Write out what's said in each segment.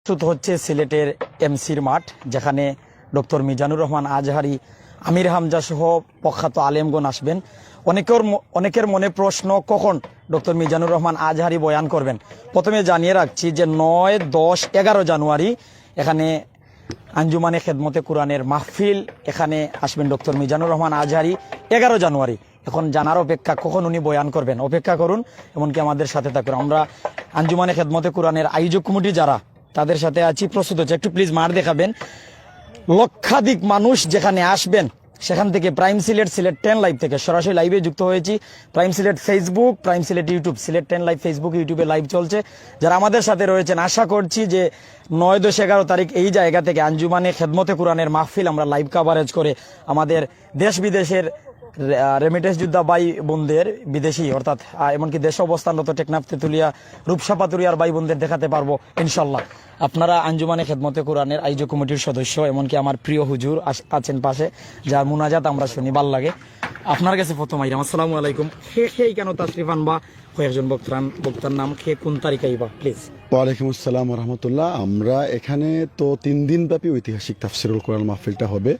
প্রস্তুত হচ্ছে সিলেটের এমসির মাঠ, যেখানে ডক্টর মিজানুর রহমান আজহারি, আমির হামজা সহ প্রখ্যাত আলেমগণ আসবেন। অনেকের মনে প্রশ্ন, কখন ডক্টর মিজানুর রহমান আজহারি বয়ান করবেন। প্রথমে জানিয়ে রাখছি যে 9, 10, 11 জানুয়ারি এখানে আঞ্জুমানে খেদমতে কোরআনের মাহফিল, এখানে আসবেন ডক্টর মিজানুর রহমান আজহারি 11 জানুয়ারি। এখন জানার অপেক্ষা কখন উনি বয়ান করবেন, অপেক্ষা করুন, এমনকি আমাদের সাথে থাকুন। আমরা আঞ্জুমানে খেদমতে কোরআনের আয়োজক কমিটি যারা, তাদের সাথে আছি, প্রস্তুত হচ্ছে। একটু প্লিজ মাঠ দেখাবেন। লক্ষাধিক মানুষ যেখানে আসবেন, সেখান থেকে প্রাইম সিলেট, সিলেট 10 লাইভ থেকে সরাসরি লাইভে যুক্ত হয়েছি। Prime Sylhet Facebook, prime Sylhet YouTube, Sylhet 10 live Facebook ইউটিউবে লাইভ চলছে। যারা আমাদের সাথে রয়েছেন, আশা করছি যে 9, 10, 11 তারিখ এই জায়গা থেকে আঞ্জুমানে খেদমতে কোরআনের মাহফিল আমরা লাইভ কাভারেজ করে আমাদের দেশ বিদেশের রেমিটেন্স যোদ্ধা ভাই বোনদের, বিদেশি অর্থাৎ এমনকি দেশে অবস্থানরত টেকনাফ, তেতুলিয়া, রূপসা, পাতুরিয়ার ভাই বোনদের দেখাতে পারবো ইনশাল্লাহ। আপনারা আঞ্জুমানে খেদমতে কোরআনের আয়োজক কমিটির সদস্য, এমনকি আমার প্রিয় হুজুর আছেন পাশে, যার মুনাজাত আমরা শুনি, ভাল লাগে। আপনার কাছে প্রথম আইরাম, আসসালামু আলাইকুম। খেয়ে কেন তাশরিফ আনবা, কয়েকজন বক্তার নাম, খেয়ে কোন তারিখে আইবা প্লিজ? ওয়ালাইকুম আসসালাম রহমতুল্লাহ। আমরা এখানে তো 3 দিন ব্যাপী ঐতিহাসিক তাফসিরুল কোরআন মাহফিলটা হবে,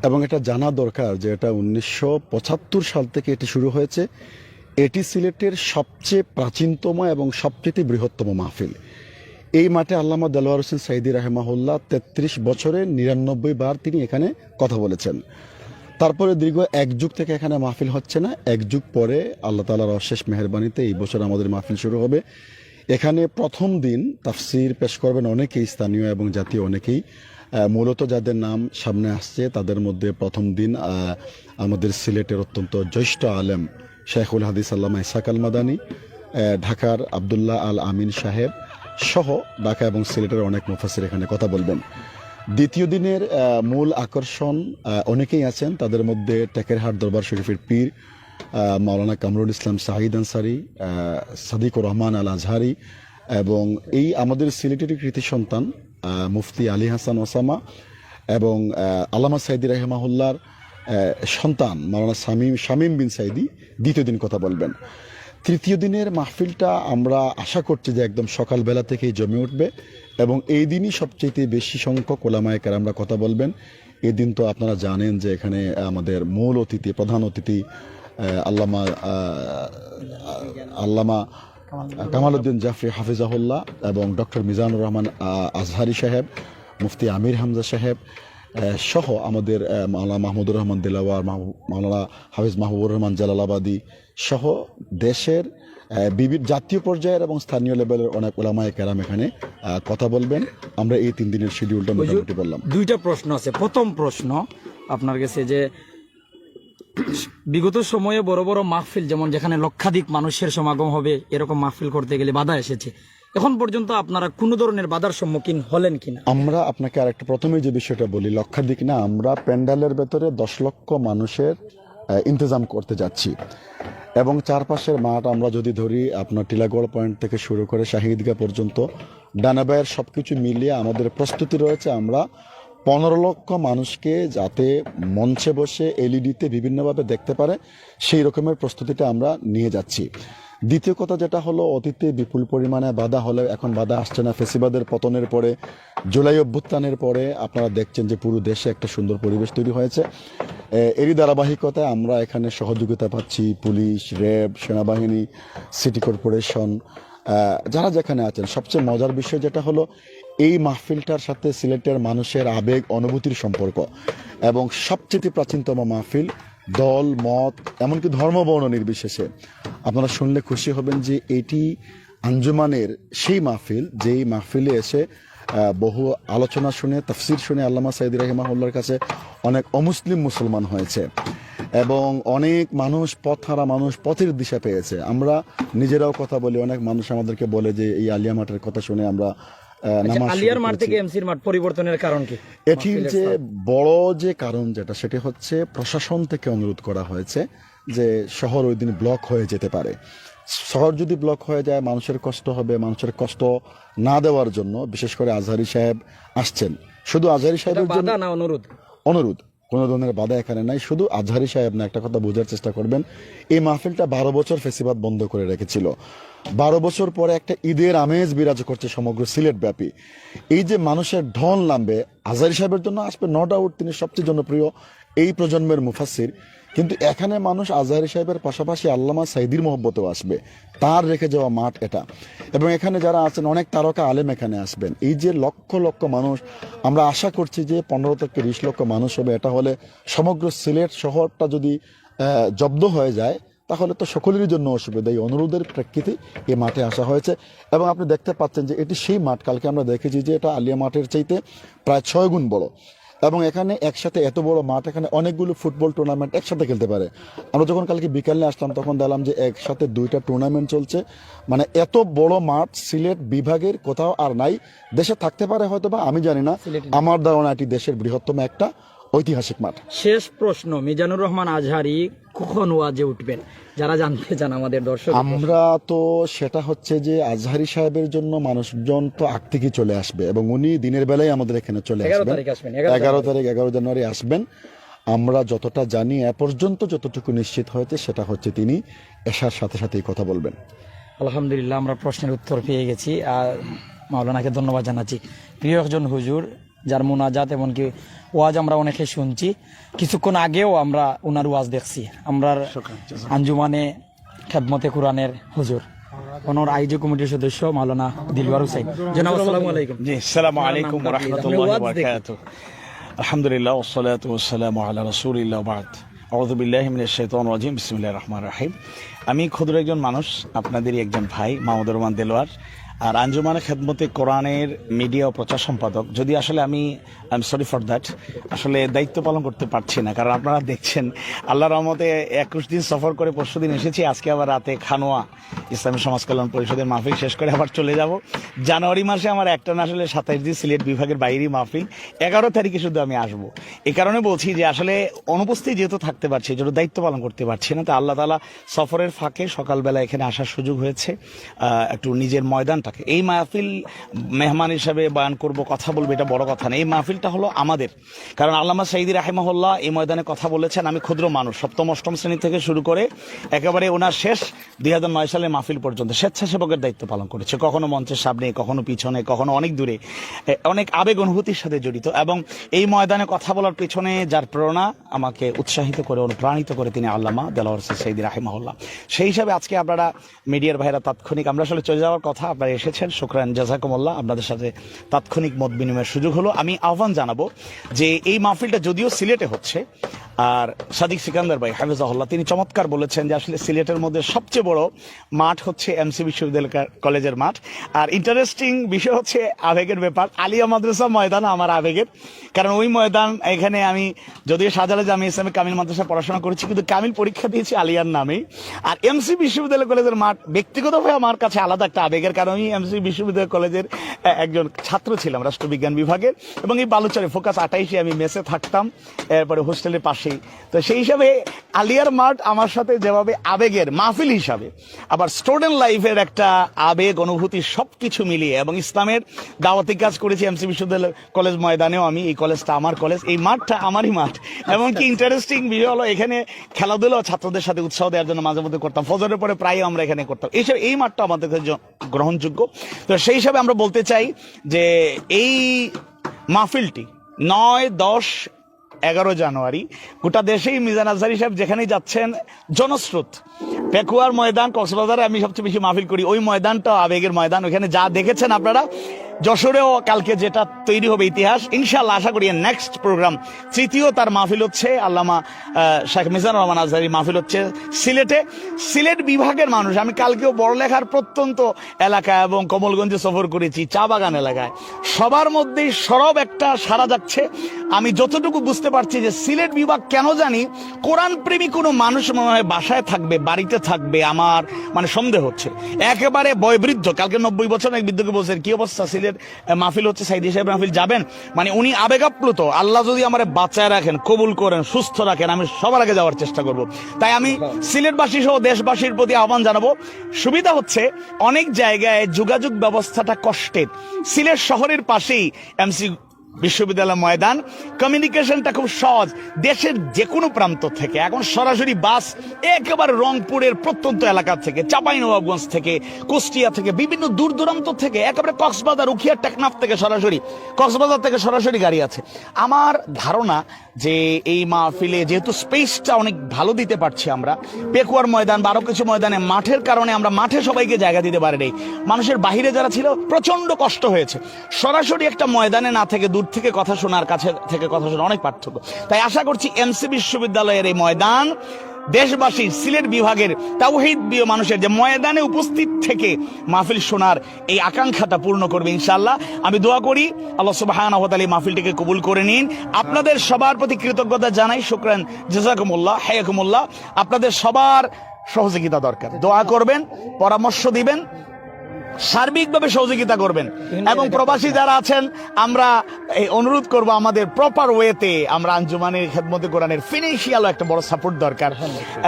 এবং এটা জানা দরকার যে এটা 1975 সাল থেকে এটি শুরু হয়েছে। এটি সিলেটের সবচেয়ে প্রাচীনতম এবং সবচেয়ে বৃহত্তম মাহফিল। এই মাঠে আল্লামা দেলোয়ার হোসেন সাইদি রাহেমাহুল্লাহ 33 বছরে 99 বার তিনি এখানে কথা বলেছেন। তারপরে দীর্ঘ 1 যুগ থেকে এখানে মাহফিল হচ্ছে না। 1 যুগ পরে আল্লাহ তাআলার অশেষ মেহেরবানিতে এই বছর আমাদের মাহফিল শুরু হবে। এখানে প্রথম দিন তাফসির পেশ করবেন অনেকেই, স্থানীয় এবং জাতীয় অনেকেই। মূলত যাদের নাম সামনে আসছে তাদের মধ্যে প্রথম দিন আমাদের সিলেটের অত্যন্ত জ্যেষ্ঠ আলেম শেখুল হাদিস আল্লামা ইসহাক আল মাদানী, ঢাকার আবদুল্লাহ আল আমিন সাহেব সহ ঢাকা এবং সিলেটের অনেক মুফাসসির এখানে কথা বলবেন। দ্বিতীয় দিনের মূল আকর্ষণ অনেকেই আছেন, তাদের মধ্যে টেকেরহাট দরবার শরীফের পীর মাওলানা কামরুল ইসলাম সাহিদ আনসারি, সাদিকুর রহমান আল আজহারি, এবং এই আমাদের সিলেটের কৃতি সন্তান মুফতি আলী হাসান ওসামা এবং আল্লামা সাইদি রাহিমাহুল্লাহর সন্তান মাওলানা শামীম বিন সাইদি দ্বিতীয় দিন কথা বলবেন। তৃতীয় দিনের মাহফিলটা আমরা আশা করছি যে একদম সকালবেলা থেকেই জমে উঠবে, এবং এই দিনই সবচেয়ে বেশি সংখ্যক ওলামায়ে কেরামরা কথা বলবেন। এই দিন তো আপনারা জানেন যে এখানে আমাদের মূল অতিথি, প্রধান অতিথি আল্লামা কামালউদ্দিন জাফরি হাফিজাহুল্লাহ এবং ডক্টর মিজানুর রহমান আজহারি সাহেব, মুফতি আমির হামজা সাহেব সহ আমাদের মাওলানা মাহমুদুর রহমান দিলাওয়ার, মাওলানা হাফিজ মাহবুবুর রহমান জালালাবাদী সহ দেশের বিভিন্ন জাতীয় পর্যায়ের এবং স্থানীয় লেভেলের অনেক ওলামায়ে কেরাম এখানে কথা বলবেন। আমরা এই 3 দিনের শিডিউলটা মোটামুটি বললাম। 2টা প্রশ্ন আছে। প্রথম প্রশ্ন আপনার কাছে, যে বিগত সময়ে বড় বড় মাহফিল, যেমন যেখানে লক্ষাধিক মানুষের সমাগম হবে, এরকম মাহফিল করতে গেলে বাধা এসেছে। এখন পর্যন্ত আপনারা কোনো ধরনের বাধার সম্মুখীন হলেন কিনা? আমরা আপনাকে আরেকটা প্রথমে যে বিষয়টা বলি, লক্ষাধিক না, আমরা প্যান্ডেলের ভেতরে 10 লক্ষ মানুষের ইন্তজাম করতে যাচ্ছি, এবং চারপাশের মাঠ আমরা যদি ধরি, আপনার টিলাগড় পয়েন্ট থেকে শুরু করে শাহীদ ঈদগাহ পর্যন্ত ডানাবায়ের সবকিছু মিলিয়ে আমাদের প্রস্তুতি রয়েছে। আমরা 15 লক্ষ মানুষকে যাতে মঞ্চে বসে এলইডিতে বিভিন্নভাবে দেখতে পারে, সেই রকমের প্রস্তুতিটা আমরা নিয়ে যাচ্ছি। দ্বিতীয় কথা যেটা হলো, অতীতে বিপুল পরিমাণে বাধা হলে এখন বাধা আসছে না। ফেসিবাদের পতনের পরে, জুলাই অভ্যুত্থানের পরে আপনারা দেখছেন যে পুরো দেশে একটা সুন্দর পরিবেশ তৈরি হয়েছে। এরই ধারাবাহিকতায় আমরা এখানে সহযোগিতা পাচ্ছি পুলিশ, র্যাব, সেনাবাহিনী, সিটি কর্পোরেশন, যারা যেখানে আছেন। সবচেয়ে মজার বিষয় যেটা হলো, এই মাহফিলটার সাথে সিলেটের মানুষের আবেগ অনুভূতির সম্পর্ক, এবং সবচেয়ে প্রাচীনতম মাহফিল, দল মত এমনকি ধর্ম বর্ণ নির্বিশেষে। আপনারা শুনলে খুশি হবেন যে এটি আঞ্জুমানের সেই মাহফিল, যেই মাহফিলে এসে বহু আলোচনা শুনে, তাফসির শুনে আল্লামা সাইদি রাহিমাহুল্লাহর কাছে অনেক অমুসলিম মুসলমান হয়েছে, এবং অনেক মানুষ, পথহারা মানুষ পথের দিশা পেয়েছে। আমরা নিজেরাও কথা বলি, অনেক মানুষ আমাদেরকে বলে যে এই আলিয়া মাঠের কথা শুনে আমরা আলিয়ার মাঠ থেকে এমসির মাঠ পরিবর্তনের কারণ কি? এটির যে বড় যে কারণ যেটা, সেটি হচ্ছে প্রশাসন থেকে অনুরোধ করা হয়েছে যে শহর ওই দিন ব্লক হয়ে যেতে পারে। শহর যদি ব্লক হয়ে যায় মানুষের কষ্ট হবে। মানুষের কষ্ট না দেওয়ার জন্য বিশেষ করে আজহারি সাহেব আসছেন। শুধু আজহারি সাহেবের জন্য না, অনুরোধ, কোনো ধরনের বাধা এখানে নাই। শুধু আজহারি সাহেব না, একটা কথা বোঝার চেষ্টা করবেন, এই মাহফিলটা 12 বছর ফেসিবাদ বন্ধ করে রেখেছিল। 12 বছর পরে একটা ঈদের আমেজ বিরাজ করছে সমগ্র সিলেট ব্যাপী। এই যে মানুষের ঢল নামবে, আজহারী সাহেবের জন্য আসবে, নো ডাউট তিনি সবচেয়ে জনপ্রিয় এই প্রজন্মের মুফাসসির, কিন্তু এখানে মানুষ আজহারী সাহেবের পাশাপাশি আল্লামা সাইদির মহব্বতেও আসবে, তার রেখে যাওয়া মাঠ এটা। এবং এখানে যারা আছেন অনেক তারকা আলেম এখানে আসবেন। এই যে লক্ষ লক্ষ মানুষ, আমরা আশা করছি যে 15 থেকে 20 লক্ষ মানুষ হবে। এটা হলে সমগ্র সিলেট শহরটা যদি জব্দ হয়ে যায় তাহলে তো সকলেরই জন্য অসুবিধা। এই অনুরোধের প্রেক্ষিতে এই মাঠে আসা হয়েছে এবং আপনি দেখতে পাচ্ছেন যে এটি সেই মাঠ, কালকে আমরা দেখেছি যে এটা আলিয়া মাঠের চাইতে প্রায় 6 গুণ বড় এবং এখানে একসাথে এত বড় মাঠ, এখানে অনেকগুলো ফুটবল টুর্নামেন্ট একসাথে খেলতে পারে। আমরা যখন কালকে বিকালে আসলাম তখন দেখলাম যে একসাথে 2টা টুর্নামেন্ট চলছে। মানে এত বড় মাঠ সিলেট বিভাগের কোথাও আর নাই, দেশে থাকতে পারে হয়তো বা, আমি জানি না, আমার ধারণা এটি দেশের বৃহত্তম একটা ঐতিহাসিক মাঠ। শেষ প্রশ্ন, মিজানুর রহমান আজহারী কখন ওয়াজে উঠবেন, যারা জানতে চান আমাদের দর্শক? আমরা তো সেটা হচ্ছে যে আজহারী সাহেবের জন্য মানুষজন তো আগ থেকেই চলে আসবে এবং উনি দিনের বেলায় আমাদের এখানে চলে আসবেন। 11 তারিখ 11 জানুয়ারি আসবেন। আমরা যতটা জানি এ পর্যন্ত যতটুকু নিশ্চিত হয়েছে সেটা হচ্ছে তিনি এশার সাথে সাথেই কথা বলবেন। আলহামদুলিল্লাহ, আমরা প্রশ্নের উত্তর পেয়ে গেছি। আর মাওলানাকে ধন্যবাদ জানাচ্ছি। প্রিয় একজন হুজুর যার মুনাজাত এমনকি ওয়াজ আমরা অনেকে শুনছি, কিছুক্ষণ আগেও আমরা ওনার ওয়াজ দেখছি। আমরা আঞ্জুমানে খেদমতে কুরআনের হুজুর, ওনার আইজি কমিটির সদস্য মাওলানা দিলওয়ার হুসাইন। জনাব আসসালামু আলাইকুম। জি, আসসালামু আলাইকুম ওয়া রাহমাতুল্লাহি ওয়া বারাকাতুহু। আলহামদুলিল্লাহ ওয়াসসালাতু ওয়াসসালামু আলা রাসূলিল্লাহ বাদ। আউযু বিল্লাহি মিনাশ শাইতানির রাজিম। বিসমিল্লাহির রহমানির রহিম। আমি ক্ষুদ্র একজন মানুষ, আপনাদেরই একজন ভাই মাহমুদুর রহমান দেলোয়ার, আর আঞ্জুমানে খেদমতে কোরআনের মিডিয়া ও প্রচার সম্পাদক। যদি আসলে আমি I am sorry for that, আসলে দায়িত্ব পালন করতে পারছি না, কারণ আপনারা দেখছেন আল্লাহর রহমতে 21 দিন সফর করে পরশুদিন এসেছি। আজকে আবার রাতে খানোয়া ইসলামী সমাজ কল্যাণ পরিষদের মাহফিল শেষ করে আবার চলে যাব। জানুয়ারি মাসে আমার একটা না আসলে 27 দিন সিলেট বিভাগের বাইরেই মাহফিল, 11 তারিখে শুধু আমি আসবো। এই কারণে বলছি যে আসলে অনুপস্থিত যেহেতু থাকতে পারছি, যেহেতু দায়িত্ব পালন করতে পারছি না, তা আল্লাহ তাআলা সফরের ফাঁকে সকালবেলা এখানে আসার সুযোগ হয়েছে। একটু নিজের ময়দানটাকে, এই মাহফিল মেহমান হিসাবে বয়ান করব, কথা বলবো, এটা বড় কথা না। এই মাহফিলটা হলো আমাদের, কারণ আল্লামা সাইদি রাহিমাহুল্লাহ এই ময়দানে কথা বলেছেন। আমি ক্ষুদ্র মানুষ, 7ম 8ম শ্রেণী থেকে শুরু করে একেবারে ওনার শেষ 2009 সালের মাহফিল পর্যন্ত স্বেচ্ছাসেবকের দায়িত্ব পালন করেছে। কখনো মঞ্চের সামনে, কখনো পিছনে, কখনো অনেক দূরে, অনেক আবেগ অনুভূতির সাথে জড়িত। এবং এই ময়দানে কথা বলার পেছনে যার প্রেরণা আমাকে উৎসাহিত করে, অনুপ্রাণিত করে, তিনি আল্লামা দেলোয়ার সাইদি রাহিমাহুল্লাহ। সেই হিসাবে আজকে আপনারা মিডিয়ার ভাইরা তাৎক্ষণিক, আমরা আসলে চলে যাওয়ার কথা, আপনারা এসেছেন, শুকরান জাযাকুমুল্লাহ। আপনাদের সাথে তাৎক্ষণিক মত বিনিময়ের সুযোগ হলো। আমি আহ্বান জানাবো যে এই মাহফিলটা যদিও সিলেটে হচ্ছে, আর সাদিক সিকান্দার ভাই হাফিজাহুল্লাহ তিনি চমৎকার বলেছেন যে আসলে সিলেটের মধ্যে সবচেয়ে বড় মাঠ হচ্ছে এমসি বিশ্ববিদ্যালয় কলেজের মাঠ। আর ইন্টারেস্টিং বিষয় হচ্ছে আবেগের ব্যাপার, আলিয়া মাদ্রাসা ময়দান আমার আবেগের, কারণ ওই ময়দান, এখানে আমি যদিও শাহজালাল জামিয়া ইসলামিক কামিল মাদ্রাসা পড়াশোনা করেছি, কিন্তু কামিল পরীক্ষা দিয়েছি আলিয়ার নামেই। আর এমসি বিশ্ববিদ্যালয় কলেজের মাঠ ব্যক্তিগতভাবে আমার কাছে আলাদা একটা আবেগের, কারণ আমি এমসি বিশ্ববিদ্যালয় কলেজের একজন ছাত্র ছিলাম রাষ্ট্রবিজ্ঞান বিভাগের, এবং এই বালুচরে ফোকাস 28-এ আমি মেসে থাকতাম, এরপরে হোস্টেলের পাশেই। তো সেই হিসাবে আলিয়ার মাঠ আমার সাথে যেভাবে আবেগের মাহফিল হিসাবে, আবার স্টুডেন্ট লাইফের একটা আবেগ অনুভূতি সবকিছু মিলিয়ে, এবং ইসলামের দাওয়াতি কাজ করেছি এমসি বিশ্ববিদ্যালয় কলেজ ময়দানেও। আমি, এই কলেজটা আমার কলেজ, এই মাঠটা আমারই মাঠ। এমনকি ইন্টারেস্টিং বিষয় হলো এখানে খেলাধুলা ছাত্রদের সাথে উৎসাহ দেওয়ার জন্য মাঝে মধ্যে করতাম, ফজরের পরে প্রায় আমরা এখানে করতাম। এই মাঠটা আমাদের কাছে গ্রহণযোগ্য। তো সেই হিসাবে আমরা বলতে চাই যে এই মাহফিলটি 9, 10, 11 জানুয়ারি গোটা দেশেই মিজান আজহারী সাহেব যেখানেই যাচ্ছেন জনস্রোত। পেকুয়ার ময়দান, কক্সবাজারে আমি সবচেয়ে বেশি মাহফিল করি, ওই ময়দানটা আবেগের ময়দান। ওখানে যা দেখেছেন আপনারা, যশোরেও কালকে যেটা তৈরি হবে ইতিহাস, ইনশাআল্লাহ আশা করি নেক্সট প্রোগ্রাম 3য় তার মাহফিল হচ্ছে আল্লামা শেখ মিজানুর রহমান আজহারী মাহফিল হচ্ছে সিলেটে। সিলেট বিভাগের মানুষ, আমি কালকেও বড়লেখার প্রত্যন্ত এলাকা এবং কমলগঞ্জে সফর করেছি, চা বাগান এলাকায়, সবার মধ্যেই সরব একটা সাড়া যাচ্ছে। আমি যতটুকু বুঝতে পারছি যে সিলেট বিভাগ কেন জানি কোরআন প্রেমী কোনো মানুষ মনে হয় বাসায় থাকবে, বাড়িতে থাকবে, আমার মানে সন্দেহ হচ্ছে। একেবারে বয়বৃদ্ধ, কালকে 90 বছর এক বৃদ্ধকে বলছেন কি অবস্থা, সিলেট মাহফিল হচ্ছে, সাইদি সাহেব মাহফিল যাবেন? মানে উনি আবেগাপ্লুত। আল্লাহ যদি আমার বাঁচায় রাখেন, কবুল করেন, সুস্থ রাখেন, আমি সবার আগে যাওয়ার চেষ্টা করব। তাই আমি সিলেটবাসী সহ দেশবাসীর প্রতি আহ্বান জানাবো। সুবিধা হচ্ছে অনেক জায়গায় যোগাযোগ ব্যবস্থাটা কষ্টের। সিলেট শহরের পাশেই এমসি বিশ্ববিদ্যালয় ময়দান, কমিউনিকেশনটা খুব সহজ। দেশের যে কোনো প্রান্ত থেকে এখন সরাসরি বাস একেবারে রংপুরের প্রত্যন্ত এলাকা থেকে, চাঁপাইনবাবগঞ্জ থেকে, কুষ্টিয়া থেকে, বিভিন্ন দূর দূরান্ত থেকে, একেবারে কক্সবাজার, উখিয়া, টেকনাফ থেকে সরাসরি, কক্সবাজার থেকে সরাসরি গাড়ি আছে। আমার ধারণা যে এই মাহফিলে যেহেতু স্পেসটা অনেক ভালো দিতে পারছি আমরা, পেকুয়ার ময়দান বা আরো কিছু ময়দানে মাঠের কারণে আমরা মাঠে সবাইকে জায়গা দিতে পারি নাই, মানুষের বাহিরে যারা ছিল প্রচন্ড কষ্ট হয়েছে। সরাসরি একটা ময়দানে না থেকে দূর থেকে কথা শোনার, কাছে থেকে কথা শোনা অনেক পার্থক্য। তাই আশা করছি এমসি বিশ্ববিদ্যালয়ের এই ময়দান দেশবাসী, সিলেট বিভাগের তাওহীদ প্রিয় মানুষের যে ময়দানে উপস্থিত থেকে মাহফিল শোনার এই আকাঙ্ক্ষাটা পূর্ণ করবে ইনশাআল্লাহ। আমি দোয়া করি আল্লাহ সুবহানাহু ওয়া তাআলা এই মাহফিলটিকে কবুল করে নিন। আপনাদের সবার প্রতি কৃতজ্ঞতা জানাই, শুকরান, জাযাকুমুল্লাহ, হায়াকুমুল্লাহ। আপনাদের সবার সহযোগিতা দরকার, দোয়া করবেন, পরামর্শ দিবেন, সার্বিকভাবে সহযোগিতা করবেন। এবং প্রবাসী যারা আছেন, আমরা এই অনুরোধ করব আমাদের প্রপার ওয়েতে আমরা আঞ্জুমানের খেদমতে কোরআনের ফিনান্সিয়াল একটা বড় সাপোর্ট দরকার।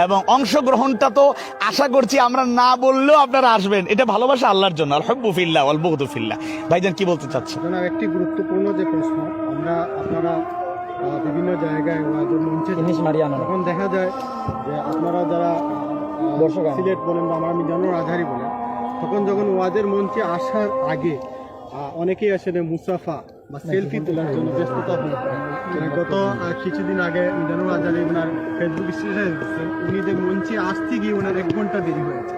এবং অংশগ্রহণটা তো আশা করছি আমরা না বললেও আপনারা আসবেন, এটা ভালোবাসা আল্লাহর জন্য। আল হুব্বু ফিল্লাহ ওয়াল বুগদু ফিল্লাহ। ভাইজান কি বলতে চাচ্ছেন? একটি গুরুত্বপূর্ণ যে প্রশ্ন, আপনারা বিভিন্ন জায়গায় ওয়াজের মঞ্চে তখন দেখা যায় যে আপনারা যারা দর্শক সিলেট বলেন বা আমরা মিজানুর আজহারি বলেন, তখন যখন ওয়াজের মঞ্চে আসার আগে অনেকেই আসলে মুসাফা বা সেলফি তোলার জন্য ব্যস্ততা হয়ে পড়ে। গত কিছুদিন আগে মিজানুর আজহারি ওনার ফেসবুক স্ট্যাটাসে দিচ্ছেন উনি যে মঞ্চে আসতে গিয়ে ওনার 1 ঘন্টা দেরি হয়েছে।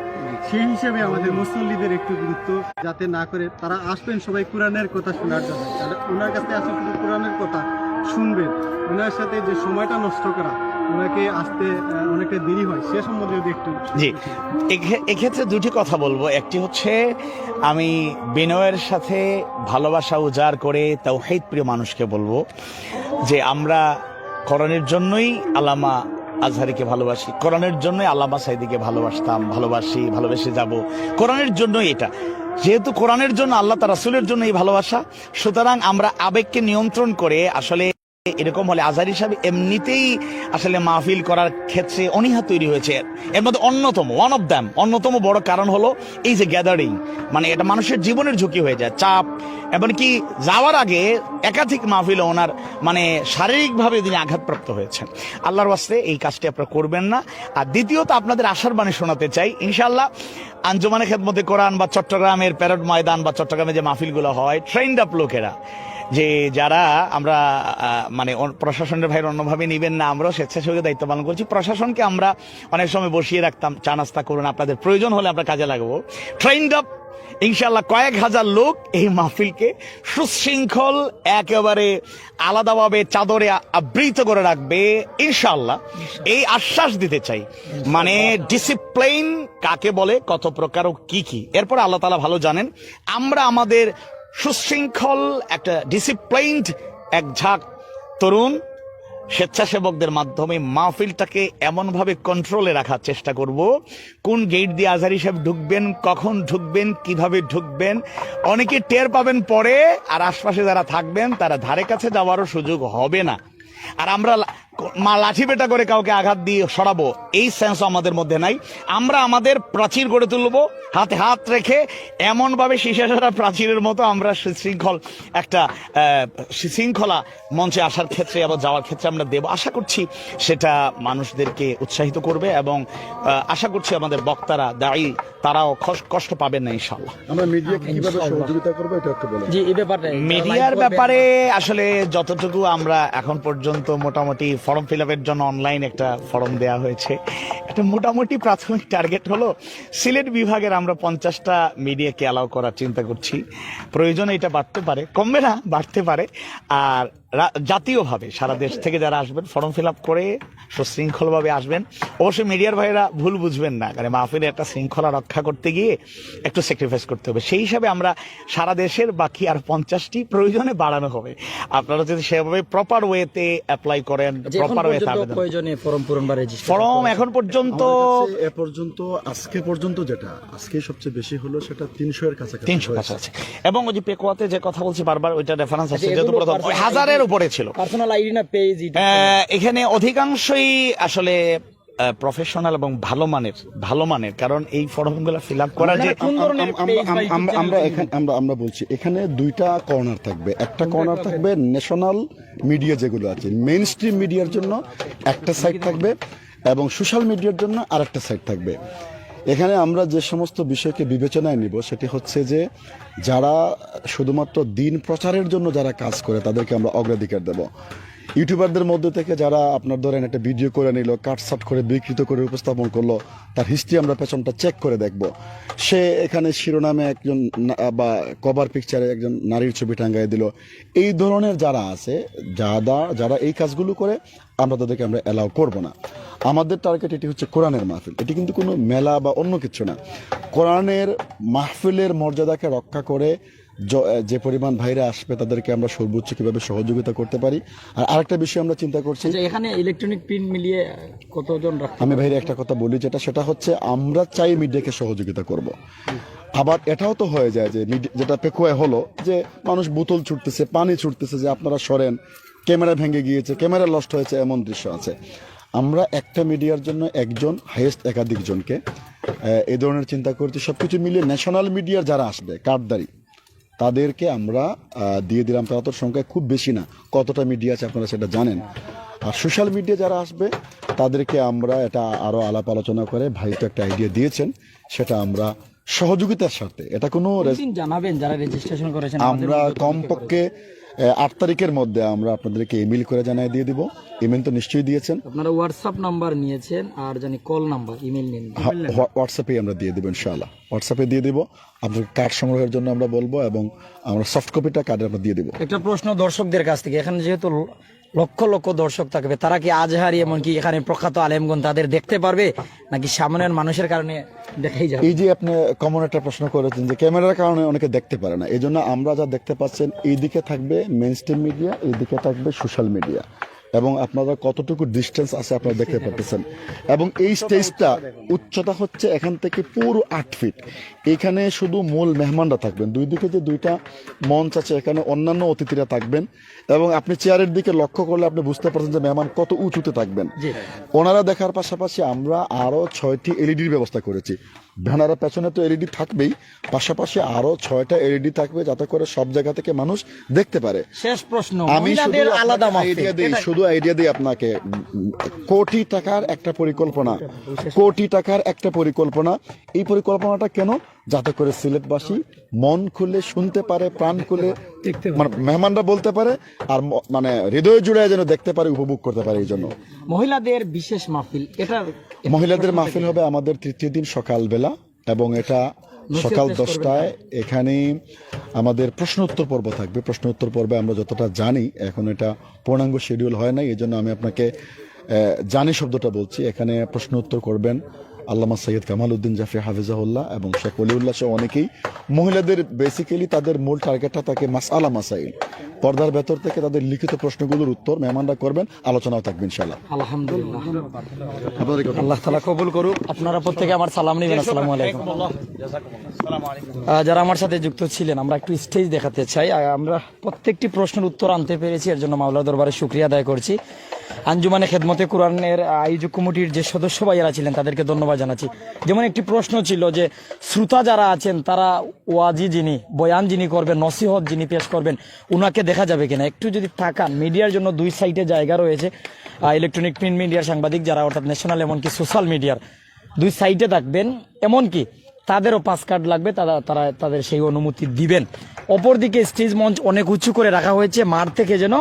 সেই হিসেবে আমাদের মুসল্লিদের একটু গুরুত্ব যাতে না করে তারা আসবেন সবাই কোরআনের কথা শোনার জন্য, তাহলে ওনার কাছে আসলে শুধু কোরআনের কথা শুনবেন, ওনার সাথে যে সময়টা নষ্ট করা, ওনাকে আসতে অনেকটা দেরি হয়, সে সম্বন্ধে যদি একটু। জি, এক্ষেত্রে দুটি কথা বলবো। একটি হচ্ছে আমি বিনয়ের সাথে ভালোবাসা উজাড় করে তাওহীদ প্রিয় মানুষকে বলবো যে আমরা কোরআনের জন্যই আল্লামা আজহারিকে ভালোবাসি, কোরআনের জন্যই আল্লামা সাইদিকে ভালোবাসতাম, ভালোবেসে যাব কোরআনের জন্যই। এটা যেহেতু কোরআনের জন্য, আল্লাহ তার রাসূলের জন্য এই ভালোবাসা, সুতরাং আমরা আবেগকে নিয়ন্ত্রণ করে, আসলে এরকম হলে আজহারি সাহেব এমনিতেই আসলে মাহফিল করার ক্ষেত্রে অনীহা তৈরি হয়েছে। এর মধ্যে অন্যতম বড় কারণ হলো এই যে গ্যাদারিং, মানে এটা মানুষের জীবনের ঝুঁকি হয়ে যায়, চাপ। এমনকি যাওয়ার আগে একাধিক মাহফিল ওনার মানে শারীরিকভাবে তিনি আঘাতপ্রাপ্ত হয়েছেন। আল্লাহর ওয়াস্তে এই কাজটি আপনারা করবেন না। আর দ্বিতীয়ত আপনাদের আশার বাণী শোনাতে চাই, ইনশাআল্লাহ আঞ্জুমানে খেদমতে কোরআন বা চট্টগ্রামের প্যারেড ময়দান বা চট্টগ্রামে যে মাহফিলগুলো হয়, ট্রেন্ড আপ লোকেরা, যে যারা আমরা মানে প্রশাসনের ভাইয়ের অন্যভাবে নিবেন না, আমরাও স্বেচ্ছাসেবকের দায়িত্ব পালন করছি। প্রশাসনকে আমরা অনেক সময় বসিয়ে রাখতাম, চা নাস্তা করুন, আপনাদের প্রয়োজন হলে আমরা কাজে লাগাবো। ট্রেন্ড আপ ইনশাআল্লাহ কয়েক হাজার লোক এই মাহফিলকে সুশৃঙ্খল একেবারে আলাদাভাবে চাদরে আবৃত করে রাখবে ইনশাআল্লাহ, এই আশ্বাস দিতে চাই। মানে ডিসিপ্লিন কাকে বলে, কত প্রকার ও কি কি, এরপর আল্লাহ তাআলা ভালো জানেন। আমরা আমাদের সুশৃঙ্খল একটা ডিসিপ্লিনড এক ঝাঁক তরুণ স্বেচ্ছাসেবকদের মাধ্যমে মাহফিলটাকে এমনভাবে কন্ট্রোলে রাখার চেষ্টা করব, কোন গেট দিয়ে আজহারি সাহেব ঢুকবেন, কখন ঢুকবেন, কিভাবে ঢুকবেন, অনেকে টের পাবেন পরে, আর আশপাশে যারা থাকবেন তারা ধারে কাছে যাওয়ারও সুযোগ হবে না। আর আমরা লাঠি বেটা করে কাউকে আঘাত দিয়ে সরাবো এই সেন্স আমাদের মধ্যে নাই। আমরা আমাদের প্রাচীর গড়ে তুলবো হাতে হাত রেখে, এমন ভাবে শীর্ষাসারা প্রাচীরের মতো আমরা শৃঙ্খলা মঞ্চে আসার ক্ষেত্রে এবং যাওয়ার ক্ষেত্রে আমরা দেব। আশা করছি সেটা মানুষদেরকে উৎসাহিত করবে এবং আশা করছি আমাদের বক্তারা, দায়ী, তারাও কষ্ট পাবেন না ইনশাআল্লাহ। আমরা মিডিয়াকে কিভাবে সহযোগিতা করব এটা একটু বলেন। জি, এই ব্যাপারে মিডিয়ার ব্যাপারে আসলে যতটুকু আমরা এখন পর্যন্ত মোটামুটি ফর্ম ফিল আপের জন্য অনলাইন একটা ফর্ম দেওয়া হয়েছে, একটা মোটামুটি প্রাথমিক টার্গেট হলো সিলেট বিভাগের আমরা 50টা মিডিয়াকে অ্যালাউ করার চিন্তা করছি। প্রয়োজনে এটা বাড়তে পারে, কমবে না, বাড়তে পারে। আর জাতীয়ভাবে সারা দেশ থেকে যারা আসবেন ফর্ম ফিল আপ করে সুশৃঙ্খলভাবে আসবেন। অবশ্যই মিডিয়ার ভাইরা ভুল বুঝবেন না, কারণ মাহফিলের একটা শৃঙ্খলা রক্ষা করতে গিয়ে একটু স্যাক্রিফাইস করতে হবে। সেই হিসাবে আমরা সারা দেশের বাকি আর 50টি প্রয়োজনে বাড়ানো হবে। আপনারা যদি সেভাবে প্রপার ওয়েতে অ্যাপ্লাই করেন, প্রপার ওয়েতে আবেদন, প্রয়োজনে ফর্ম পূরণ বা রেজিস্ট্রেশন, ফর্ম এখন পর্যন্ত আজকে পর্যন্ত যেটা আজকে সবচেয়ে বেশি হলো সেটা 300 এর কাছাকাছি 300 কাছাকাছি। এবং ওই যে পেকুয়াতে যে কথা বলছি বারবার, ওইটা রেফারেন্স আছে, যেহেতু প্রথম 1000-এর উপরে ছিল পার্সোনাল আইডি না পেজ, এখানে অধিকাংশই আসলে প্রফেশনাল এবং ভালো মানের, কারণ এই ফর্মগুলো ফিল আপ করা যে আমরা এখানে আমরা বলছি এখানে দুইটা কর্নার থাকবে। একটা কর্নার থাকবে ন্যাশনাল মিডিয়া যেগুলো আছে, মেইন স্ট্রিম মিডিয়ার জন্য একটা সাইড থাকবে, এবং সোশ্যাল মিডিয়ার জন্য আরেকটা সাইড থাকবে। এখানে আমরা যে সমস্ত বিষয়কে বিবেচনায় নিব সেটি হচ্ছে যে যারা শুধুমাত্র দিন প্রচারের জন্য যারা কাজ করে তাদেরকে আমরা অগ্রাধিকার দেব। ইউটিউবারদের মধ্যে থেকে যারা আপনার ধরেন একটা ভিডিও করে নিল, কাটসাট করে বিকৃত করে উপস্থাপন করলো, তার হিস্ট্রি আমরা পেছনটা চেক করে দেখব। সে এখানে শিরোনামে একজন বা কভার পিকচারে একজন নারীর ছবি টাঙ্গাই দিল। এই ধরনের যারা আছে, যারা এই কাজগুলো করে, আমরা তাদেরকে আমরা অ্যালাউ করব না। আমাদের টার্গেট এটি হচ্ছে কোরআনের মাহফিল, এটি কিন্তু কোনো মেলা বা অন্য কিছু না। কোরআনের মাহফিলের মর্যাদাকে রক্ষা করে যে পরিমাণ ভাইরা আসবে তাদেরকে আমরা সর্বোচ্চ কিভাবে সহযোগিতা করতে পারি। আর আরেকটা বিষয় আমরা চিন্তা করছি, এখানে ইলেকট্রনিক প্রিন্ট মিলিয়ে কতজন আমি ভাইরা একটা কথা বলি, সেটা হচ্ছে আমরা চাই মিডিয়াকে সহযোগিতা করব। আবার এটাও তো হয়ে যায় যে যেটা পেকুয়ায় হলো যে মানুষ বোতল ছুটতেছে, পানি ছুটতেছে, যে আপনারা সরেন, ক্যামেরা ভেঙে গিয়েছে, ক্যামেরা নষ্ট হয়েছে, এমন দৃশ্য আছে। আমরা একটা মিডিয়ার জন্য একজন, হাইয়েস্ট একাধিক জনকে এই ধরনের চিন্তা করছি। সবকিছু মিলিয়ে ন্যাশনাল মিডিয়ার যারা আসবে কার্ডদারি, তাদেরকে আমরা দিয়ে দিলাম। তারা তো সংখ্যায় খুব বেশি না, কতটা মিডিয়া আছে আপনারা সেটা জানেন। আর সোশ্যাল মিডিয়া যারা আসবে তাদেরকে আমরা এটা আরো আলাপ আলোচনা করে, ভাই তো একটা আইডিয়া দিয়েছেন, সেটা আমরা সহযোগিতার স্বার্থে, এটা কোনো জানাবেন যারা রেজিস্ট্রেশন করেছেন, আমরা কমপক্ষে 8 তারিখের মধ্যে আমরা আপনাদেরকে ইমেল করে জানিয়ে দিয়ে দিব। ইমেল তো নিশ্চয়ই দিয়েছেন, আপনারা হোয়াটসঅ্যাপ নাম্বার নিয়েছেন, আর জানি কল নাম্বার, ইমেল নিন, হোয়াটসঅ্যাপে আমরা দিয়ে দেবো ইনশাআল্লাহ। হোয়াটসঅ্যাপে দিয়ে দিব, আপনাদের কার্ড সংগ্রহের জন্য আমরা বলবো, এবং আমরা সফট কপিটা কার্ডে আমরা দিয়ে দিব। একটা প্রশ্ন দর্শকদের কাছ থেকে, এখানে যেহেতু লক্ষ লক্ষ দর্শক থাকবে, তারা কি আজহারি এমনকি এখানে প্রখ্যাত আলেমগণ তাদের দেখতে পারবে, নাকি সামনের মানুষের কারণে দেখাই যাবে? এই যে আপনি কমন একটা প্রশ্ন করেছেন যে ক্যামেরার কারণে অনেকে দেখতে পারে না, এই জন্য আমরা যা দেখতে পাচ্ছেন, এইদিকে থাকবে মেইন স্ট্রিম মিডিয়া, এইদিকে থাকবে সোশ্যাল মিডিয়া, এবং আপনারা কতটুকু ডিস্টেন্স আছে আপনারা দেখতে পাচ্ছেন। এবং এই স্টেজটা উচ্চতা হচ্ছে এখান থেকে পুরো 8 ফিট। এখানে শুধু মূল মেহমানরা থাকবেন, দুই দিকে যে দুইটা মঞ্চ আছে এখানে অন্যান্য অতিথিরা থাকবেন, এবং আপনি চেয়ারের দিকে লক্ষ্য করলে আপনি বুঝতে পারছেন যে মেহমান কত উঁচুতে থাকবেন। ওনারা দেখার পাশাপাশি আমরা আরো 6টি এলইডির ব্যবস্থা করেছি। ব্যানারের পেছনে তো এলইডি থাকবেই, পাশাপাশি আরো 6টা এলইডি থাকবে, যাতে করে সব জায়গা থেকে মানুষ দেখতে পারে। শেষ প্রশ্ন, আমি শুধু আইডিয়া দিই আপনাকে, কোটি টাকার একটা পরিকল্পনা, এই পরিকল্পনাটা কেন? যাতে করে সিলেটবাসী মন খুলে শুনতে পারে, প্রাণ খুলে মানে মেহমানরা বলতে পারে, আর মানে হৃদয় জুড়ে যেন দেখতে পারে, উপভোগ করতে পারে। এই জন্য মহিলাদের বিশেষ মাহফিল, এটা মহিলাদের মাহফিল হবে আমাদের তৃতীয় দিন সকালবেলা, এবং এটা সকাল 10টায়। এখানে আমাদের প্রশ্ন উত্তর পর্ব থাকবে। প্রশ্ন উত্তর পর্বে আমরা যতটা জানি, এখন এটা পূর্ণাঙ্গ শিডিউল হয় নাই, এই জন্য আমি আপনাকে জানি শব্দটা বলছি। এখানে প্রশ্ন উত্তর করবেন আল্লামা সৈয়দ কামাল উদ্দিন জাফরি হাফিজাহুল্লাহ এবং শেখ ওলিউল্লাহ সহ অনেকেই। মহিলাদের বেসিক্যালি তাদের মূল টার্গেটটা থাকে মাসআলা মাসাইল, পর্দার ভেতর থেকে তাদের লিখিত প্রশ্নগুলোর উত্তর মেহমানরা করবেন, আলোচনাও থাকবে ইনশাআল্লাহ। আলহামদুলিল্লাহ, আল্লাহ তাআলা কবুল করুক। আপনারা প্রত্যেকে আমার সালাম নেবেন। আসসালামু আলাইকুম। যারা আমার সাথে যুক্ত ছিলেন, আমরা একটু স্টেজ দেখাতে চাই। আমরা প্রত্যেকটি প্রশ্নের উত্তর আনতে পেরেছি, এর জন্য মাওলার দরবারে শুকরিয়া আদায় করছি। আঞ্জুমানে খেদমতে কোরআনের আয়োজক কমিটির যে সদস্য ভাইয়েরা ছিলেন তাদেরকে ধন্যবাদ জানাচ্ছি। যেমন একটি প্রশ্ন ছিল যে শ্রোতা যারা আছেন তারা ওয়াজি যিনি বয়ান যিনি করবেন, নসিহত যিনি পেশ করবেন, উনাকে দেখা যাবে কিনা একটু যদি তাকান। মিডিয়ার জন্য 2 সাইডে জায়গা রয়েছে, ইলেকট্রনিক প্রিন্ট মিডিয়ার সাংবাদিক যারা, অর্থাৎ ন্যাশনাল এমনকি সোশ্যাল মিডিয়ার 2 সাইডে থাকবেন, এমনকি তাদেরও পাস কার্ড লাগবে, তারা তাদের সেই অনুমতি দিবেন। অপরদিকে স্টেজ মঞ্চ অনেক উঁচু করে রাখা হয়েছে, মাঠ থেকে যেন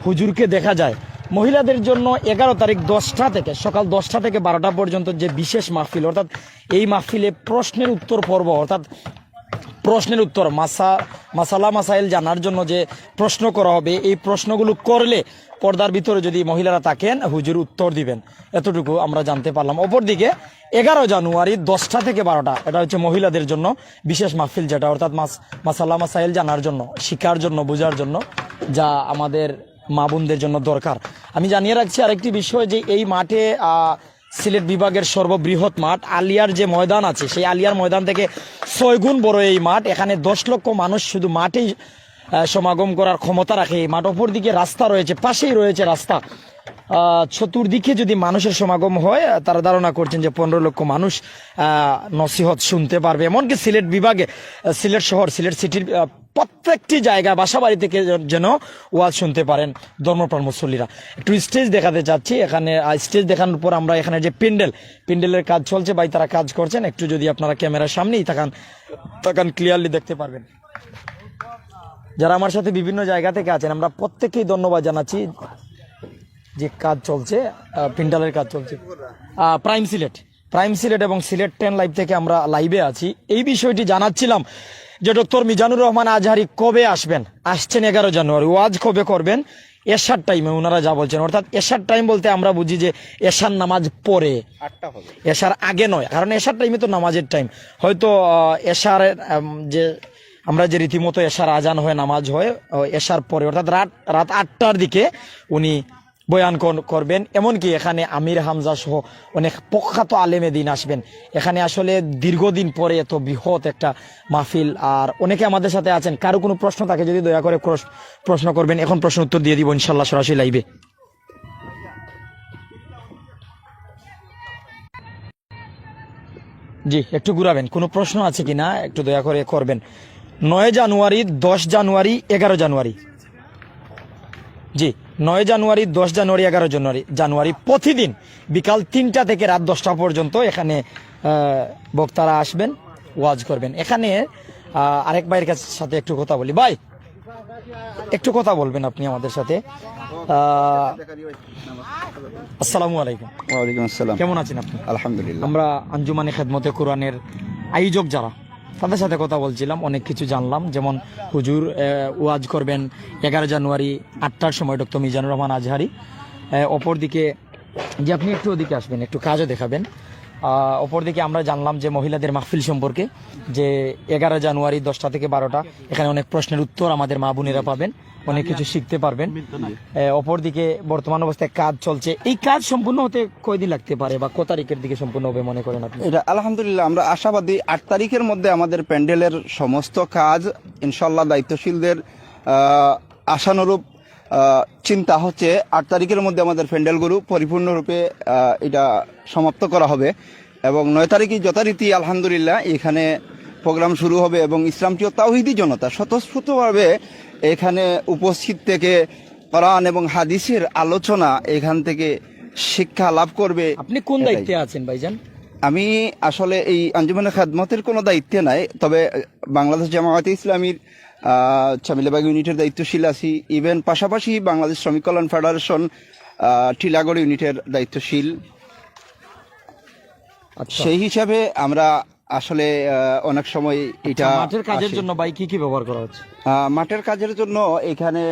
হুজুরকে দেখা যায়। মহিলাদের জন্য 11 তারিখ 10টা থেকে, সকাল 10টা থেকে 12টা পর্যন্ত যে বিশেষ মাহফিল, অর্থাৎ এই মাহফিলে প্রশ্নের উত্তর পর্ব, অর্থাৎ প্রশ্নের উত্তর মাসালা মাসাইল জানার জন্য যে প্রশ্ন করা হবে, এই প্রশ্নগুলো করলে পর্দার ভিতরে যদি মহিলারা থাকেন হুজুর উত্তর দিবেন, এতটুকু আমরা জানতে পারলাম। অপরদিকে 11 জানুয়ারি 10টা থেকে 12টা, এটা হচ্ছে মহিলাদের জন্য বিশেষ মাহফিল, যেটা অর্থাৎ মাসালা মাসাইল জানার জন্য, শিখার জন্য, বোঝার জন্য, যা আমাদের মা বোনদের জন্য দরকার। আমি জানিয়ে রাখছি আরেকটি বিষয়, যে এই মাঠে সিলেট বিভাগের সর্ববৃহৎ মাঠ আলিয়ার যে ময়দান আছে, সেই আলিয়ার ময়দান থেকে 6 গুণ বড় এই মাঠ। এখানে 10 লক্ষ মানুষ শুধু মাঠেই সমাগম করার ক্ষমতা রাখে এই মাঠ। অপর দিকে রাস্তা রয়েছে, পাশেই রয়েছে রাস্তা, চতুর্দিকে যদি মানুষের সমাগম হয়, তারা ধারণা করছেন যে 15 লক্ষ মানুষ নসিহত শুনতে পারবে। এমনকি সিলেট বিভাগে, সিলেট শহর, সিলেট সিটির প্রত্যেকটি জায়গায় বাসা বাড়ি থেকে যেন ওয়াজ শুনতে পারেন ধর্মপ্রাণ মুসল্লিরা। একটু স্টেজ দেখাতে চাচ্ছি। এখানে স্টেজ দেখানোর পর আমরা এখানে যে প্যান্ডেলের কাজ চলছে, ভাই তারা কাজ করছেন, একটু যদি আপনারা ক্যামেরার সামনেই তাকান ক্লিয়ারলি দেখতে পারবেন। যারা আমার সাথে বিভিন্ন জায়গা থেকে আছেন, আমরা প্রত্যেককেই ধন্যবাদ জানাচ্ছি যে কাজ চলছে, প্যান্ডেলের কাজ চলছে। প্রাইম সিলেট এবং সিলেট 10 লাইভ থেকে আমরা লাইভে আছি। এই বিষয়টি জানাচ্ছিলাম যে ডক্টর মিজানুর রহমান আজহারি কবে আসবেন। আসছেন 11 জানুয়ারি। ওয়াজ কবে করবেন? এশার টাইমে ওনারা যা বলছেন, অর্থাৎ এশার টাইম বলতে আমরা বুঝি যে এশার নামাজ পরে, এশার আগে নয়, কারণ এশার টাইমে তো নামাজের টাইম। হয়তো এশার যে আমরা যে রীতিমতো এশার আজান হয়, নামাজ হয় এশার পরে, অর্থাৎ রাত 8টার দিকে উনি বয়ান করবেন। এমনকি এখানে আমির হামজা সহ অনেক প্রখ্যাত আলেমে দিন আসবেন। এখানে আসলে দীর্ঘদিন পরে এত বৃহৎ একটা মাহফিল। আর অনেকে আমাদের সাথে আছেন, কারো কোনো প্রশ্ন থাকে যদি দয়া করে প্রশ্ন করবেন। এখন প্রশ্ন উত্তর দিয়ে দিব ইনশাল্লাহ সরাসরি লাইভে। জি, একটু ঘুরাবেন, কোনো প্রশ্ন আছে কিনা একটু দয়া করে করবেন। 9 জানুয়ারি, 10 জানুয়ারি, 11 জানুয়ারি। জি, 9 জানুয়ারি, 10 জানুয়ারি, 11 জানুয়ারি প্রতিদিন বিকাল 3টা থেকে রাত 10টা পর্যন্ত এখানে বক্তারা আসবেন, ওয়াজ করবেন। এখানে আরেক ভাইয়ের সাথে একটু কথা বলি। ভাই, একটু কথা বলবেন আপনি আমাদের সাথে? আসসালামু আলাইকুম। ওয়ালাইকুম আসসালাম। কেমন আছেন আপনি? আলহামদুলিল্লাহ। আমরা আঞ্জুমানে খেদমতে কোরআনের আয়োজক যারা, তাদের সাথে কথা বলছিলাম, অনেক কিছু জানলাম। যেমন হুজুর ওয়াজ করবেন 11 জানুয়ারি 8টার সময়, ডক্টর মিজানুর রহমান আজহারি। অপরদিকে যে আপনি একটু ওদিকে আসবেন, একটু কাজও দেখাবেন। অপরদিকে আমরা জানলাম যে মহিলাদের মাহফিল সম্পর্কে, যে 11 জানুয়ারি 10টা থেকে 12টা এখানে অনেক প্রশ্নের উত্তর আমাদের মা বোনেরা পাবেন, অনেক কিছু শিখতে পারবেন। অপরদিকে বর্তমান অবস্থায় কাজ চলছে। এই কাজ সম্পূর্ণ হতে কয়দিন লাগতে পারে বা কত তারিখের দিকে সম্পূর্ণ হবে মনে করেন আপনি? এটা আলহামদুলিল্লাহ আমরা আশাবাদী 8 তারিখের মধ্যে আমাদের প্যান্ডেলের সমস্ত কাজ ইনশাল্লাহ দায়িত্বশীলদের আশানুরূপ চিন্তা হচ্ছে 8 তারিখের মধ্যে আমাদের প্যান্ডেলগুলো পরিপূর্ণরূপে এটা সমাপ্ত করা হবে। এবং 9 তারিখে যথারীতি আলহামদুলিল্লাহ এখানে প্রোগ্রাম শুরু হবে এবং ইসলামীয় তাওহীদি জনতা স্বতঃস্ফূর্তভাবে এখানে উপস্থিত থেকে কোরআন এবং হাদিসের আলোচনা এখান থেকে শিক্ষা লাভ করবে। আপনি কোন দায়িত্বে আছেন ভাইজান? আমি আসলে এই আঞ্জুমানে খেদমতের কোনো দায়িত্বে নাই, তবে বাংলাদেশ জামায়াতে ইসলামীর চামিলাবাগ ইউনিটের দায়িত্বশীল আছি। ইভেন পাশাপাশি বাংলাদেশ শ্রমিক কল্যাণ ফেডারেশন টিলাগড় ইউনিটের দায়িত্বশীল। সেই হিসাবে আমরা আসলে অনেক সময় এটা মাঠের কাজের জন্য ভাই কি ব্যবহার করা হচ্ছে? মাঠের কাজের জন্য এখানে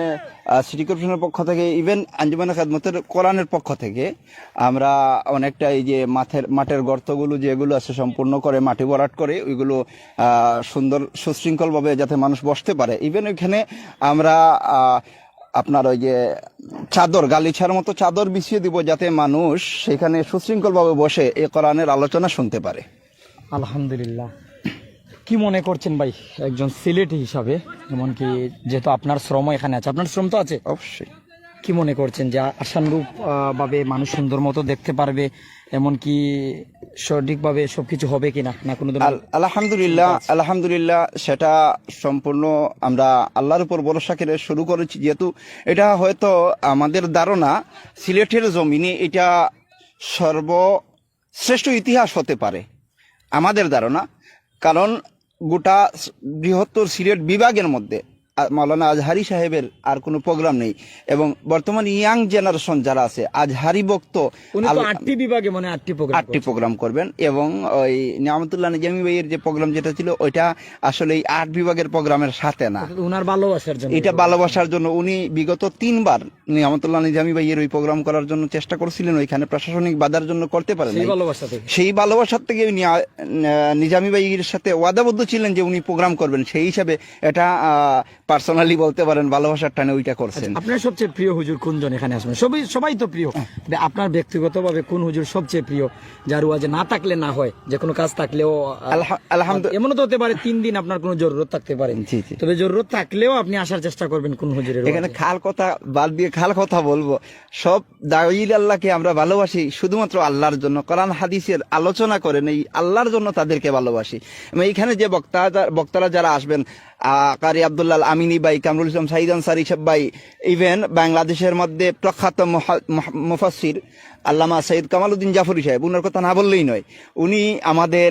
সিটি কর্পোরেশনের পক্ষ থেকে, ইভেন আঞ্জুমানে খেদমতের কোরআনের পক্ষ থেকে আমরা অনেকটা এই যে মাঠের গর্তগুলো যেগুলো আছে সম্পূর্ণ করে মাটি ভরাট করে ওইগুলো সুন্দর সুশৃঙ্খলভাবে যাতে মানুষ বসতে পারে। ইভেন ওইখানে আমরা আপনার ওই যে চাদর, গালিচার মতো চাদর বিছিয়ে দিব যাতে মানুষ সেখানে সুশৃঙ্খলভাবে বসে এই কোরআনের আলোচনা শুনতে পারে। আলহামদুলিল্লাহ। কি মনে করছেন ভাই একজন সিলেটি হিসাবে, এমনকি যেহেতু আপনার শ্রম এখানে আছে, আপনার শ্রম তো আছে অবশ্যই, কি মনে করছেন যে আশানুরূপ ভাবে মানুষ সুন্দর মতো দেখতে পারবে, এমনকি সঠিকভাবে সবকিছু হবে কিনা না কোনো? আলহামদুলিল্লাহ সেটা সম্পূর্ণ আমরা আল্লাহর উপর ভরসা করে শুরু করেছি। যেহেতু এটা হয়তো আমাদের ধারণা সিলেটের জমিনে এটা সর্বশ্রেষ্ঠ ইতিহাস হতে পারে আমাদের ধারণা, কারণ গোটা বৃহত্তর সিলেট বিভাগের মধ্যে মাওলানা আজহারি সাহেবের আর কোনো প্রোগ্রাম নেই। এবং বর্তমান ইয়াং জেনারেশন যারা আছে আজহারি ভক্ত 8টি বিভাগে মানে 8টি প্রোগ্রাম করবেন। এবং ওই নিয়ামতুল্লাহ নিজামী ভাইয়ের যে প্রোগ্রাম যেটা ছিল ওইটা আসলে এই 8 বিভাগের প্রোগ্রামের সাথে না, উনার ভালোবাসার জন্য, এটা ভালোবাসার জন্য উনি বিগত 3 বার নিয়ামতুল্লাহ নিজামী ভাইয়ের ওই প্রোগ্রাম করার জন্য চেষ্টা করেছিলেন, ওইখানে প্রশাসনিক বাধার জন্য করতে পারেন। সেই ভালোবাসার থেকে নিজামী ভাইয়ের সাথে ওয়াদাবদ্ধ ছিলেন যে উনি প্রোগ্রাম করবেন। সেই হিসাবে এটা পার্সোনালি বলতে পারেন ভালোবাসার টানে ওইটা করছেন। আপনার সবচেয়ে প্রিয় হুজুর কোনজন এখানে আসবেন? সবাই তো প্রিয়, তবে আপনার ব্যক্তিগতভাবে কোন হুজুর সবচেয়ে প্রিয়, যার ওয়াজে না থাকলে না হয়, যে কোনো কাজ থাকলেও আলহামদুলিল্লাহ, এমনও তো হতে পারে 3 দিন আপনার কোনো জরুরত থাকতে পারে, জি, জি। তবে জরুরত থাকলেও আপনি আসার চেষ্টা করবেন কোন হুজুরের এখানে ওয়াজে? খাল কথা বাদ দিয়ে খাল কথা বলবো, সব দাঈল আল্লাহকে আমরা ভালোবাসি শুধুমাত্র আল্লাহর জন্য, কোরআন হাদিসের আলোচনা করেন এই আল্লাহর জন্য তাদেরকে ভালোবাসি। এবং এইখানে যে বক্তারা যারা আসবেন, কারি আব্দুল্লাহ আমিনী ভাই, কামরুল ইসলাম সাইদ আনসারী সাহেব ভাই, ইভেন বাংলাদেশের মধ্যে প্রখ্যাত মুফাসসির আল্লামা সৈয়দ কামালউদ্দিন জাফরি সাহেব, উনার কথা না বললেই নয়। উনি আমাদের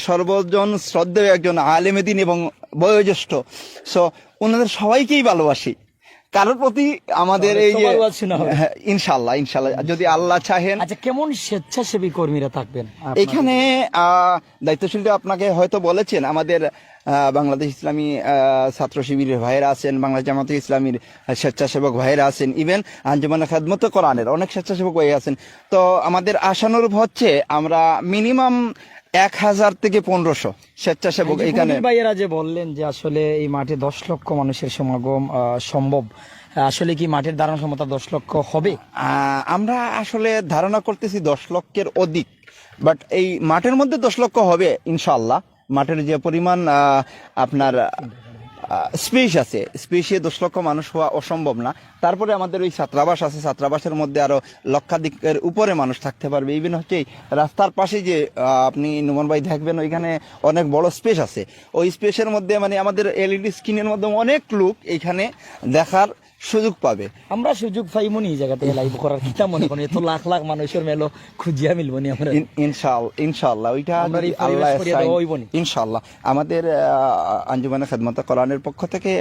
সর্বজন শ্রদ্ধেয় একজন আলেমে দ্বীন এবং বয়োজ্যেষ্ঠ। সো ওনাদের সবাইকেই ভালোবাসি, কারোর প্রতি আমাদের এই যে সবার ওয়াজ শোনা হবে। ইনশাল্লাহ যদি আল্লাহ চাহেন। আচ্ছা, কেমন স্বেচ্ছাসেবী কর্মীরা থাকবেন এখানে দায়িত্বশীলরা আপনাকে হয়তো বলেছেন, আমাদের বাংলাদেশ ইসলামী ছাত্র শিবিরের ভাইয়েরা আছেন, বাংলাদেশ জামাতে ইসলামীর স্বেচ্ছাসেবক ভাইয়েরা আছেন, ইভেন আঞ্জুমানে খেদমতে কোরআনের অনেক স্বেচ্ছাসেবক ভাই আছেন। তো আমাদের আশানুরূপ হচ্ছে আমরা মিনিমাম 1000 থেকে 1500 স্বেচ্ছাসেবক এখানে। ভাইয়েরা যে বললেন যে আসলে এই মাঠে 10 লক্ষ মানুষের সমাগম সম্ভব, আসলে কি মাঠের ধারণ ক্ষমতা 10 লক্ষ হবে? আমরা আসলে ধারণা করতেছি 10 লক্ষের অধিক, বাট এই মাঠের মধ্যে 10 লক্ষ হবে ইনশাআল্লাহ। মাঠের যে পরিমাণ আপনার স্পেস আছে, স্পেসে 10 লক্ষ মানুষ হওয়া অসম্ভব না। তারপরে আমাদের ওই ছাত্রাবাস আছে, ছাত্রাবাসের মধ্যে আরো লক্ষাধিকের উপরে মানুষ থাকতে পারবে। ইভেন হচ্ছে রাস্তার পাশে যে আপনি নুমান ভাই দেখবেন, ওইখানে অনেক বড় স্পেস আছে। ওই স্পেসের মধ্যে মানে আমাদের এলইডি স্ক্রিনের মাধ্যমে অনেক লোক এইখানে দেখার সুযোগ পাবে। আমরা সুযোগ পাইমনি এই জায়গাতে লাইভ করার, কিতা মনে করেন এত লাখ লাখ মানুষের মেলো খুঁজিয়া মিলবনি আমরা? ইনশাআল্লাহ ওইটা আল্লাহ ইনশাআল্লাহ আমাদের আঞ্জুমানে খেদমতে কোরআনের পক্ষ থেকে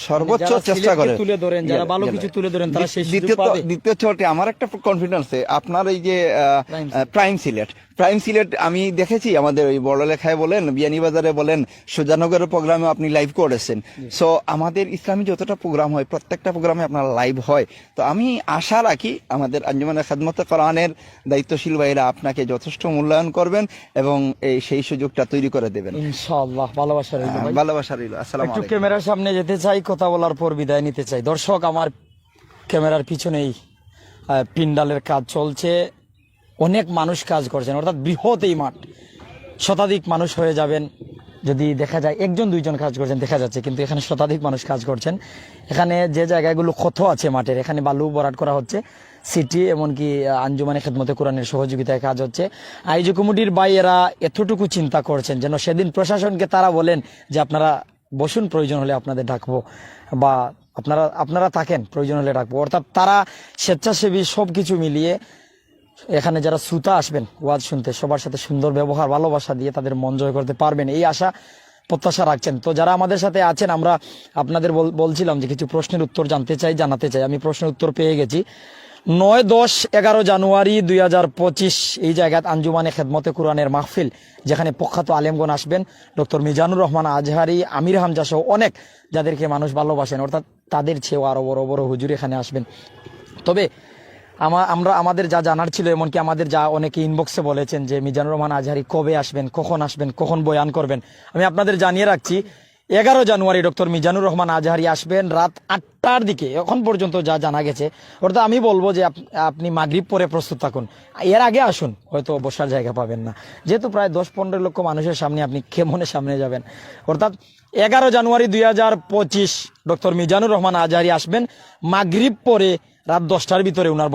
সর্বোচ্চ চেষ্টা করে তুলে ধরেন, যারা ভালো কিছু তুলে ধরেন তারা সেই সুযোগ পাবে। দ্বিতীয় ছোটে আমার একটা কনফিডেন্স আপনার এই যে প্রাইম সিলেট আমি দেখেছি আমাদের ওই বড়লেখায় বলেন, বিয়ানীবাজারে বলেন, সুজানগরের প্রোগ্রামে আপনি লাইভ করেছেন। সো আমাদের ইসলামী যতটা প্রোগ্রাম হয় প্রত্যেকটা প্রোগ্রামে আপনার লাইভ হয়। তো আমি আশা রাখি আমাদের আঞ্জুমানে খেদমতে কোরআনের দায়িত্বশীল ভাইরা আপনাকে যথেষ্ট মূল্যায়ন করবেন এবং সেই সুযোগটা তৈরি করে দেবেন ইনশাআল্লাহ। ভালোবাসা রইল ভাই, ভালোবাসা রইল। আসসালামু একটু আলাইকুম। ক্যামেরার সামনে যেতে চাই, কথা বলার পর বিদায় নিতে চাই। দর্শক, আমার ক্যামেরার পিছনেই পিন্ডালের কাজ চলছে, অনেক মানুষ কাজ করছেন, অর্থাৎ বৃহৎ এই মাঠ, শতাধিক মানুষ হয়ে যাবেন। যদি দেখা যায় 1-2 কাজ করছেন দেখা যাচ্ছে, কিন্তু এখানে শতাধিক মানুষ কাজ করছেন। এখানে যে জায়গাগুলো ক্ষত আছে মাঠের, এখানে বালু ভরাট করা হচ্ছে, সিটি এমনকি আঞ্জুমানে খেদমতে কোরআনের সহযোগিতায় কাজ হচ্ছে। আইজি কমিটির ভাইয়েরা এতটুকু চিন্তা করছেন যেন সেদিন প্রশাসনকে তারা বলেন যে আপনারা বসুন, প্রয়োজন হলে আপনাদের ডাকবো, বা আপনারা থাকেন, প্রয়োজন হলে ডাকবো। অর্থাৎ তারা স্বেচ্ছাসেবী সবকিছু মিলিয়ে এখানে যারা শ্রোতা আসবেন ওয়াজ শুনতে, সবার সাথে সুন্দর ব্যবহার ভালোবাসা দিয়ে তাদের মন জয় করতে পারবেন, এই আশা প্রত্যাশা রাখছেন। তো যারা আমাদের সাথে আছেন, আমরা আপনাদের বলছিলাম যে কিছু প্রশ্নের উত্তর জানাতে চাই। আমি প্রশ্নের উত্তর পেয়ে গেছি। 9, 10, 11 জানুয়ারি 2025 এই জায়গায় আঞ্জুমানে খেদমতে কোরআনের মাহফিল, যেখানে প্রখ্যাত আলেমগণ আসবেন, ডক্টর মিজানুর রহমান আজহারি, আমির হামজা সহ অনেক যাদেরকে মানুষ ভালোবাসেন, অর্থাৎ তাদের চেয়েও আরো বড় বড় হুজুর এখানে আসবেন। তবে আমাদের যা জানার ছিল, এমনকি আমাদের যা অনেকে ইনবক্সে বলেছেন যে মিজানুর রহমান আজহারি কবে আসবেন, কখন বয়ান করবেন, আমি আপনাদের জানিয়ে রাখছি 11 জানুয়ারি ডক্টর মিজানুর রহমান আজহারি আসবেন রাত 8টার দিকে, এখন পর্যন্ত যা জানা গেছে। অর্থাৎ আমি বলবো যে আপনি মাগরিব পরে প্রস্তুত থাকুন, এর আগে আসুন, হয়তো বসার জায়গা পাবেন না, যেহেতু প্রায় 10-15 লক্ষ মানুষের সামনে আপনি কেমনে সামনে যাবেন। অর্থাৎ 11 জানুয়ারি 2025 ডক্টর মিজানুর রহমান আজহারি আসবেন মাগরিব পরে রাত 10টার ভিতরে। উনার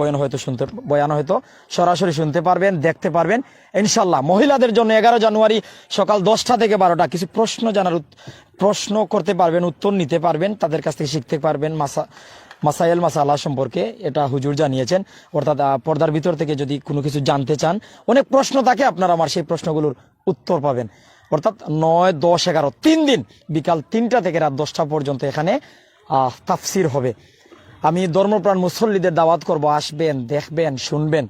বয়ান হয়তো সরাসরি শুনতে পারবেন, দেখতে পারবেন ইনশাল্লাহ। মহিলাদের জন্য 11 জানুয়ারি সকাল 10টা থেকে 12টা কিছু প্রশ্ন করতে পারবেন, উত্তর নিতে পারবেন, তাদের কাছ থেকে শিখতে পারবেন মাসালা সম্পর্কে, এটা হুজুর জানিয়েছেন। অর্থাৎ পর্দার ভিতর থেকে যদি কোনো কিছু জানতে চান, অনেক প্রশ্ন থাকে, আপনারা আমার সেই প্রশ্নগুলোর উত্তর পাবেন। অর্থাৎ 9, 10, 11 3 দিন বিকাল 3টা থেকে রাত 10টা পর্যন্ত এখানে তাফসির হবে। আমি ধর্মপ্রাণ মুসল্লিদের দাওয়াত করব, আসবেন, দেখবেন, শুনবেন,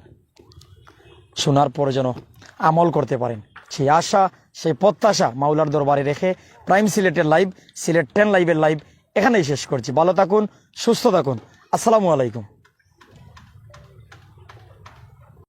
শোনার পরে যেন আমল করতে পারেন, সেই আশা, সেই প্রত্যাশা মাওলার দরবারে রেখে প্রাইম সিলেটের লাইভ, সিলেট 10 লাইভের লাইভ এখানেই শেষ করছি। ভালো থাকুন, সুস্থ থাকুন, আসসালামু আলাইকুম।